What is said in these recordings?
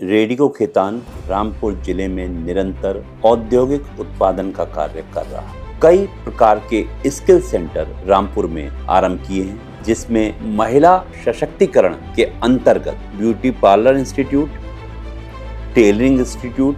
रेडिको खेतान रामपुर जिले में निरंतर औद्योगिक उत्पादन का कार्य कर रहा है। कई प्रकार के स्किल सेंटर रामपुर में आरंभ किए हैं, जिसमें महिला सशक्तिकरण के अंतर्गत beauty parlour institute, tailoring institute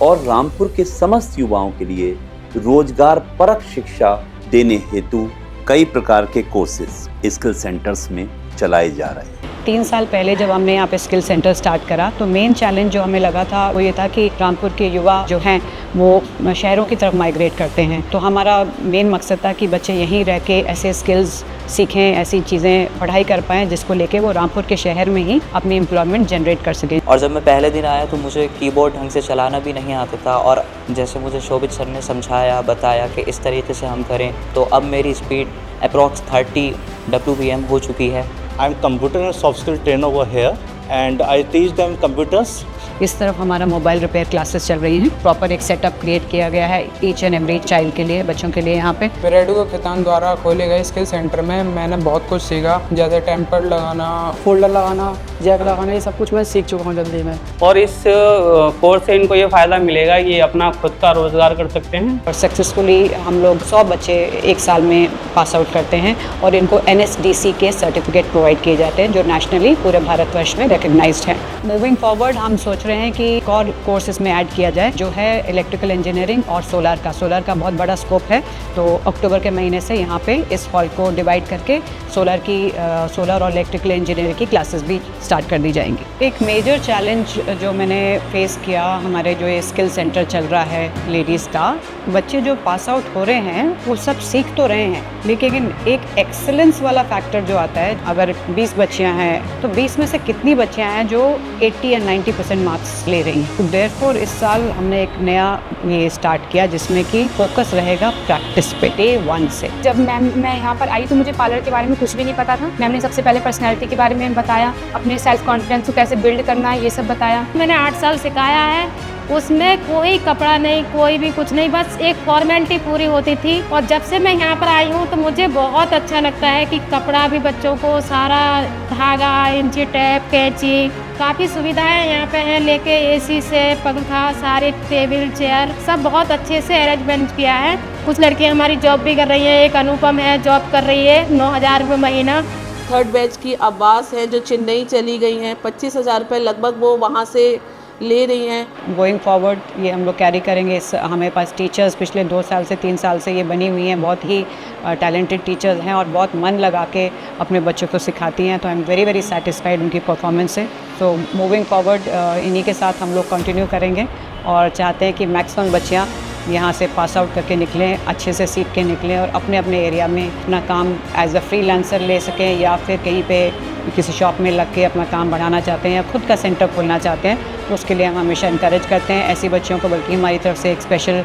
और रामपुर के समस्त युवाओं के लिए रोजगार परक शिक्षा देने हेतु कई प्रकार के कोर्सेज स्किल सेंटर्स में चलाए जा रहे हैं। 3 साल पहले जब हमने यहाँ पे स्किल सेंटर स्टार्ट करा तो मेन चैलेंज जो हमें लगा था वो ये था कि रामपुर के युवा जो हैं वो शहरों की तरफ माइग्रेट करते हैं। तो हमारा मेन मकसद था कि बच्चे यहीं रह के ऐसे स्किल्स सीखें, ऐसी चीज़ें पढ़ाई कर पाएँ जिसको लेके वो रामपुर के शहर में ही अपनी एम्प्लॉयमेंट जनरेट कर सकें। और जब मैं पहले दिन आया तो मुझे कीबोर्ड ढंग से चलाना भी नहीं आता था, और जैसे मुझे शोभित सर ने समझाया बताया कि इस तरीके से हम करें, तो अब मेरी स्पीड अप्रॉक्स 30 WPM हो चुकी है। I'm computer and soft skill trainer over here and I teach them computers. इस तरफ हमारा मोबाइल रिपेयर क्लासेस चल रही हैं। प्रॉपर एक सेटअप क्रिएट किया गया है ईच एंड एवरी चाइल्ड के लिए, बच्चों के लिए। यहाँ पे रेडिको खेतान द्वारा खोले गए स्किल सेंटर में मैंने बहुत कुछ सीखा, जैसे टेम्पर लगाना, फोल्डर लगाना, जैक लगाना, ये सब कुछ मैं सीख चुका हूँ जल्दी में। और इस कोर्स से इनको ये फ़ायदा मिलेगा कि ये अपना खुद का रोज़गार कर सकते हैं। और सक्सेसफुली हम लोग 100 बच्चे एक साल में पास आउट करते हैं और इनको NSDC के सर्टिफिकेट प्रोवाइड किए जाते हैं जो नेशनली पूरे भारतवर्ष में रिकग्नाइज्ड है। मूविंग फॉरवर्ड हम सोच रहे हैं कि और कोर्सेज में ऐड किया जाए, जो है इलेक्ट्रिकल इंजीनियरिंग और सोलर का बहुत बड़ा स्कोप है। तो अक्टूबर के महीने से यहाँ पे इस हॉल को डिवाइड करके सोलर और इलेक्ट्रिकल इंजीनियरिंग की क्लासेस भी स्टार्ट कर दी जाएंगी। एक मेजर चैलेंज जो मैंने फेस किया, हमारे जो ये स्किल सेंटर चल रहा है लेडीज़ का, बच्चे जो पास आउट हो रहे हैं वो सब सीख तो रहे हैं, लेकिन एक एक्सेलेंस वाला फैक्टर जो आता है, अगर 20 बच्चियाँ हैं तो 20 में से कितनी बच्चियाँ हैं जो 80 या 90% मार्क्स ले रही हैं। तो देयरफॉर इस साल हमने एक नया ये स्टार्ट किया जिसमें कि फोकस रहेगा प्रैक्टिस पे डे 1 से। जब मैं यहाँ पर आई तो मुझे पार्लर के बारे में कुछ भी नहीं पता था। मैम ने सबसे पहले पर्सनैलिटी के बारे में बताया, अपने सेल्फ कॉन्फिडेंस को कैसे बिल्ड करना है ये सब बताया। मैंने 8 साल सिखाया है, उसमें कोई कपड़ा नहीं, कोई भी कुछ नहीं, बस एक फॉर्मेलिटी पूरी होती थी। और जब से मैं यहाँ पर आई हूँ तो मुझे बहुत अच्छा लगता है कि कपड़ा भी बच्चों को सारा धागा, इंची टेप, कैंची, काफ़ी सुविधाएं यहाँ पे हैं लेके, AC से पंखा, सारे टेबल चेयर सब बहुत अच्छे से अरेंजमेंट किया है। कुछ लड़कियाँ हमारी जॉब भी कर रही हैं, एक अनुपम है जॉब कर रही है 9,000 रुपये महीना। 3rd बैच की अब्बास हैं जो चेन्नई चली गई हैं, 25,000 रुपये लगभग वो वहाँ से ले रही हैं। गोइंग फॉरवर्ड ये हम लोग कैरी करेंगे। हमारे पास टीचर्स पिछले 2 साल से 3 साल से ये बनी हुई हैं, बहुत ही टैलेंटेड टीचर्स हैं और बहुत मन लगा के अपने बच्चों को सिखाती हैं। तो आई एम वेरी सेटिस्फाइड उनकी परफॉर्मेंस से। तो मूविंग फॉरवर्ड इन्हीं के साथ हम लोग कंटिन्यू करेंगे और चाहते हैं कि मैक्सिमम बच्चियाँ यहाँ से पास आउट करके निकलें, अच्छे से सीख के निकलें और अपने अपने एरिया में अपना काम एज अ फ्रीलांसर ले सकें, या फिर कहीं पे किसी शॉप में लग के अपना काम बढ़ाना चाहते हैं या खुद का सेंटर खोलना चाहते हैं, तो उसके लिए हम हमेशा इंकरेज करते हैं ऐसी बच्चियों को। बल्कि हमारी तरफ से एक स्पेशल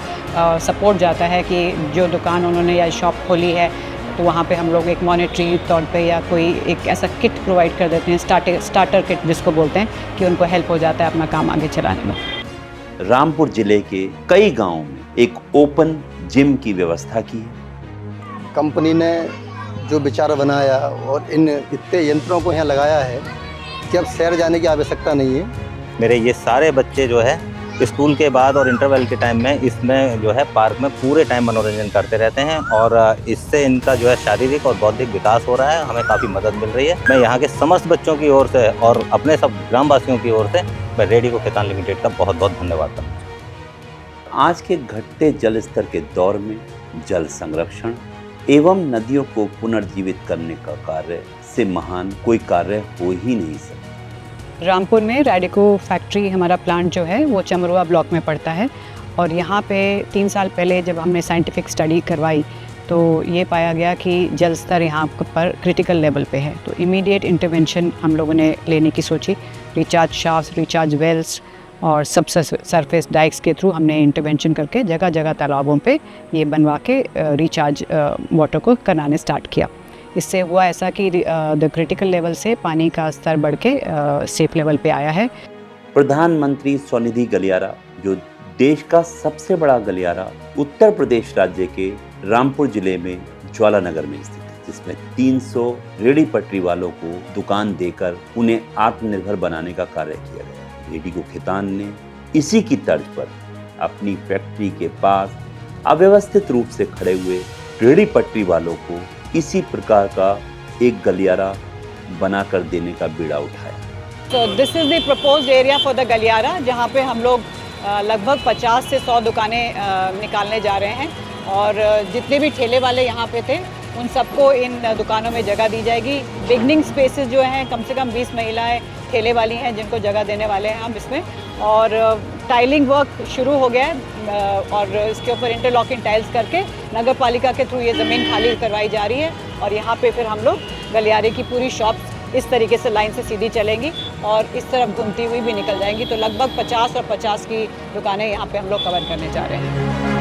सपोर्ट जाता है कि जो दुकान उन्होंने या शॉप खोली है तो वहाँ पे हम लोग एक मॉनेटरी तौर पे या कोई एक ऐसा किट प्रोवाइड कर देते हैं, स्टार्टर किट जिसको बोलते हैं, कि उनको हेल्प हो जाता है अपना काम आगे चलाने में। रामपुर जिले के कई गांवों में एक ओपन जिम की व्यवस्था की है। कंपनी ने जो विचार बनाया और इन इतने यंत्रों को यहाँ लगाया है कि अब शहर जाने की आवश्यकता नहीं है। मेरे ये सारे बच्चे जो है स्कूल के बाद और इंटरवल के टाइम में इसमें जो है पार्क में पूरे टाइम मनोरंजन करते रहते हैं, और इससे इनका जो है शारीरिक और बौद्धिक विकास हो रहा है। हमें काफ़ी मदद मिल रही है। मैं यहाँ के समस्त बच्चों की ओर से और अपने सब ग्रामवासियों की ओर से मैं रेडिको खेतान लिमिटेड का बहुत बहुत धन्यवाद करता हूँ। आज के घटते जल स्तर के दौर में जल संरक्षण एवं नदियों को पुनर्जीवित करने का कार्य से महान कोई कार्य हो ही नहीं सकता। रामपुर में रेडिको फैक्ट्री, हमारा प्लांट जो है वो चमरुआ ब्लॉक में पड़ता है, और यहाँ पे 3 साल पहले जब हमने साइंटिफिक स्टडी करवाई तो ये पाया गया कि जल स्तर यहाँ पर क्रिटिकल लेवल पे है। तो इमीडिएट इंटरवेंशन हम लोगों ने लेने की सोची। रिचार्ज शाफ्ट, रिचार्ज वेल्स और सब सरफेस डाइक्स के थ्रू हमने इंटरवेंशन करके जगह जगह तालाबों पे ये बनवा के रिचार्ज वाटर को कराने स्टार्ट किया। इससे हुआ ऐसा कि द क्रिटिकल लेवल से पानी का स्तर बढ़ के सेफ लेवल पे आया है। प्रधानमंत्री स्वनिधि गलियारा, जो देश का सबसे बड़ा गलियारा उत्तर प्रदेश राज्य के रामपुर जिले में ज्वाला नगर में स्थित है। जिसमें 300 रेहड़ी पटरी वालों को दुकान देकर उन्हें आत्मनिर्भर बनाने का कार्य किया गया। रेहड़ी को खितान ने इसी की तर्ज पर अपनी फैक्ट्री के पास अव्यवस्थित रूप से खड़े हुए रेहड़ी पटरी वालों को इसी प्रकार का एक गलियारा बनाकर देने का बीड़ा उठाया। तो this is the proposed area for the गलियारा, जहाँ पे हम लोग लगभग 50 से 100 दुकानें निकालने जा रहे हैं और जितने भी ठेले वाले यहाँ पे थे उन सबको इन दुकानों में जगह दी जाएगी। बिगनिंग स्पेसेस जो हैं कम से कम 20 महिलाएं ठेले वाली हैं जिनको जगह देने वाले हैं हम इसमें। और टाइलिंग वर्क शुरू हो गया है और इसके ऊपर इंटरलॉकिंग टाइल्स करके नगर पालिका के थ्रू ये ज़मीन खाली करवाई जा रही है और यहाँ पे फिर हम लोग गलियारे की पूरी शॉप्स इस तरीके से लाइन से सीधी चलेंगी और इस तरफ घूमती हुई भी निकल जाएंगी। तो लगभग 50 और 50 की दुकानें यहाँ पे हम लोग कवर करने जा रहे हैं।